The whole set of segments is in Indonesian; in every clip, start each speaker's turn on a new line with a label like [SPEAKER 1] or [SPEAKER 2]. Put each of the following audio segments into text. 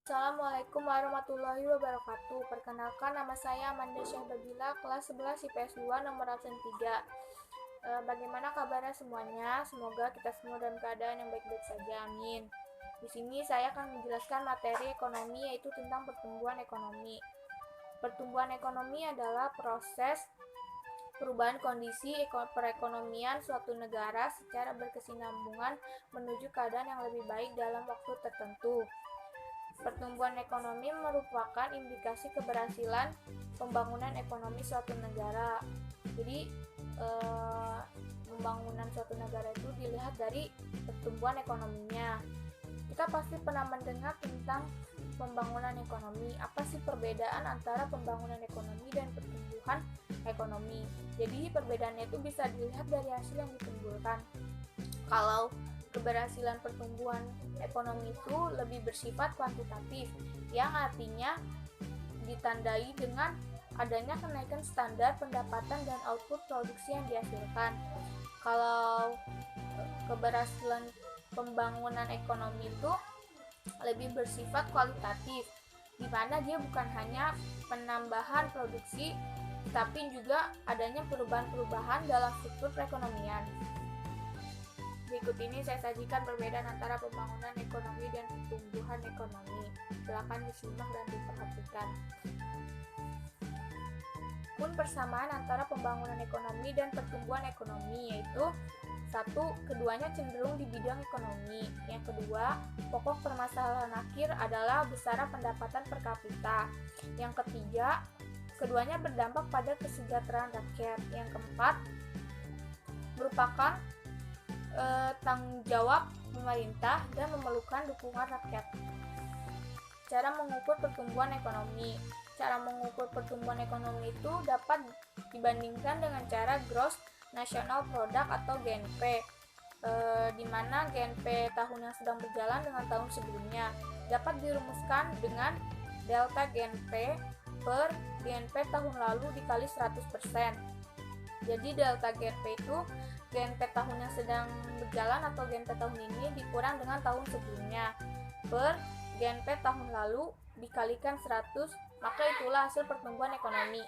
[SPEAKER 1] Assalamualaikum warahmatullahi wabarakatuh. Perkenalkan, nama saya Amanda Syahbabila, kelas 11 IPS 2 nomor absen 3. Bagaimana kabarnya semuanya? Semoga kita semua dalam keadaan yang baik-baik saja. Amin. Di sini saya akan menjelaskan materi ekonomi, yaitu tentang pertumbuhan ekonomi. Pertumbuhan ekonomi adalah proses perubahan kondisi perekonomian suatu negara secara berkesinambungan menuju keadaan yang lebih baik dalam waktu tertentu. Pertumbuhan ekonomi merupakan indikasi keberhasilan pembangunan ekonomi suatu negara. Jadi, pembangunan suatu negara itu dilihat dari pertumbuhan ekonominya. Kita pasti pernah mendengar tentang pembangunan ekonomi. Apa sih perbedaan antara pembangunan ekonomi dan pertumbuhan ekonomi? Jadi, perbedaannya itu bisa dilihat dari hasil yang ditimbulkan. Kalau keberhasilan pertumbuhan ekonomi itu lebih bersifat kuantitatif, yang artinya ditandai dengan adanya kenaikan standar pendapatan dan output produksi yang dihasilkan. Kalau keberhasilan pembangunan ekonomi itu lebih bersifat kualitatif, di mana dia bukan hanya penambahan produksi, tapi juga adanya perubahan-perubahan dalam struktur perekonomian. Berikut ini saya sajikan perbedaan antara pembangunan ekonomi dan pertumbuhan ekonomi. Silakan disimak dan diperhatikan. Pun persamaan antara pembangunan ekonomi dan pertumbuhan ekonomi, yaitu satu, keduanya cenderung di bidang ekonomi. Yang kedua, pokok permasalahan akhir adalah besaran pendapatan per kapita. Yang ketiga, keduanya berdampak pada kesejahteraan rakyat. Yang keempat, merupakan tanggung jawab pemerintah dan memerlukan dukungan rakyat. Cara mengukur pertumbuhan ekonomi. Cara mengukur pertumbuhan ekonomi itu dapat dibandingkan dengan cara Gross National Product atau GNP, di mana GNP tahun yang sedang berjalan dengan tahun sebelumnya dapat dirumuskan dengan delta GNP per GNP tahun lalu dikali 100%. Jadi delta GNP itu GNP tahun yang sedang berjalan atau GNP tahun ini dikurang dengan tahun sebelumnya per GNP tahun lalu dikalikan 100, maka itulah hasil pertumbuhan ekonomi.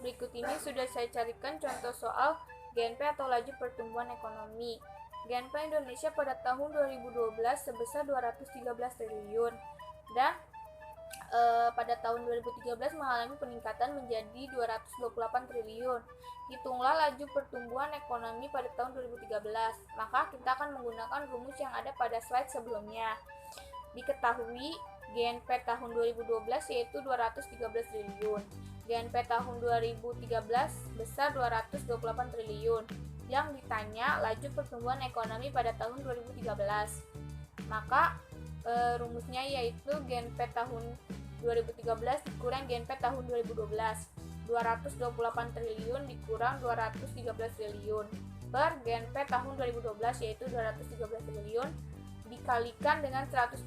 [SPEAKER 1] Berikut ini sudah saya carikan contoh soal GNP atau laju pertumbuhan ekonomi. GNP Indonesia pada tahun 2012 sebesar 213 triliun dan pada tahun 2013 mengalami peningkatan menjadi 228 triliun. Hitunglah laju pertumbuhan ekonomi pada tahun 2013. Maka kita akan menggunakan rumus yang ada pada slide sebelumnya. Diketahui GNP tahun 2012 yaitu 213 triliun. GNP tahun 2013 besar 228 triliun. Yang ditanya laju pertumbuhan ekonomi pada tahun 2013. Maka rumusnya yaitu GNP tahun 2013 dikurang GNP tahun 2012. 228 triliun dikurang 213 triliun per GNP tahun 2012 yaitu 213 triliun dikalikan dengan 100%,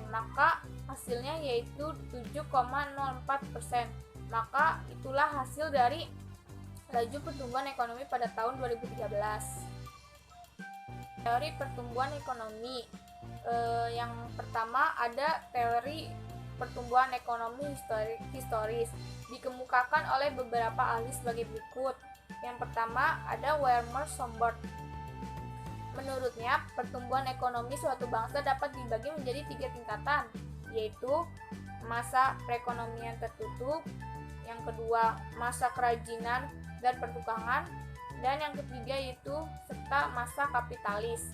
[SPEAKER 1] maka hasilnya yaitu 7,04%. Maka itulah hasil dari laju pertumbuhan ekonomi pada tahun 2013. Teori pertumbuhan ekonomi. Yang pertama ada teori pertumbuhan ekonomi historis dikemukakan oleh beberapa ahli sebagai berikut. Yang pertama ada Werner Sombart. Menurutnya, pertumbuhan ekonomi suatu bangsa dapat dibagi menjadi 3 tingkatan, yaitu masa perekonomian tertutup, yang kedua masa kerajinan dan pertukangan, dan yang ketiga yaitu serta masa kapitalis.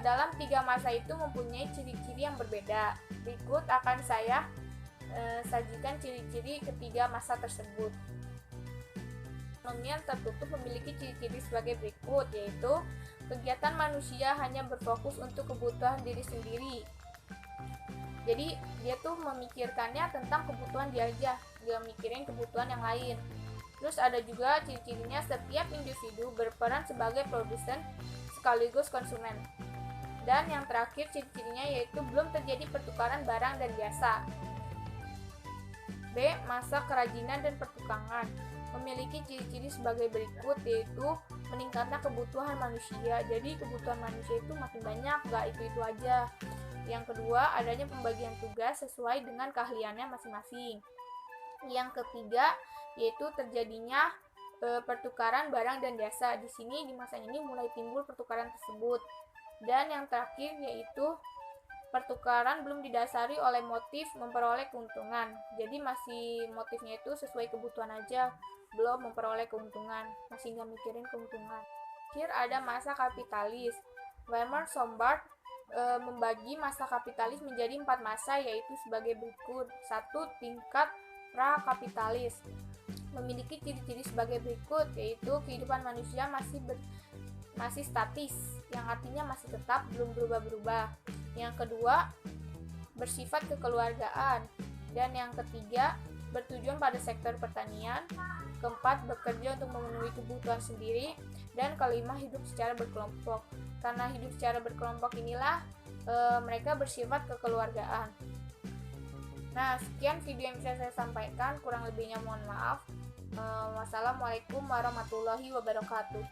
[SPEAKER 1] Dalam 3 masa itu mempunyai ciri-ciri yang berbeda. Berikut akan saya sajikan ciri-ciri ketiga masa tersebut. Ekonomi yang tertutup memiliki ciri-ciri sebagai berikut, yaitu kegiatan manusia hanya berfokus untuk kebutuhan diri sendiri. Jadi dia tuh memikirkannya tentang kebutuhan dia aja, dia mikirin kebutuhan yang lain. Terus ada juga ciri-cirinya setiap individu berperan sebagai produsen sekaligus konsumen. Dan yang terakhir ciri-cirinya yaitu belum terjadi pertukaran barang dan jasa. B. Masa kerajinan dan pertukangan memiliki ciri-ciri sebagai berikut, yaitu meningkatnya kebutuhan manusia. Jadi kebutuhan manusia itu makin banyak, gak itu-itu aja. Yang kedua, adanya pembagian tugas sesuai dengan keahliannya masing-masing. Yang ketiga, yaitu terjadinya pertukaran barang dan jasa. Di sini di masa ini mulai timbul pertukaran tersebut. Dan yang terakhir yaitu pertukaran belum didasari oleh motif memperoleh keuntungan. Jadi masih motifnya itu sesuai kebutuhan aja, belum memperoleh keuntungan, masih nggak mikirin keuntungan. Akhir ada masa kapitalis. Werner Sombart membagi masa kapitalis menjadi 4 masa, yaitu sebagai berikut. 1. Tingkat pra-kapitalis memiliki ciri-ciri sebagai berikut, yaitu kehidupan manusia masih statis, yang artinya masih tetap, belum berubah-berubah. Yang kedua, bersifat kekeluargaan. Dan yang ketiga, bertujuan pada sektor pertanian. Keempat, bekerja untuk memenuhi kebutuhan sendiri. Dan kelima, hidup secara berkelompok. Karena hidup secara berkelompok inilah mereka bersifat kekeluargaan. Nah, sekian video yang bisa saya sampaikan, kurang lebihnya mohon maaf. Wassalamualaikum warahmatullahi wabarakatuh.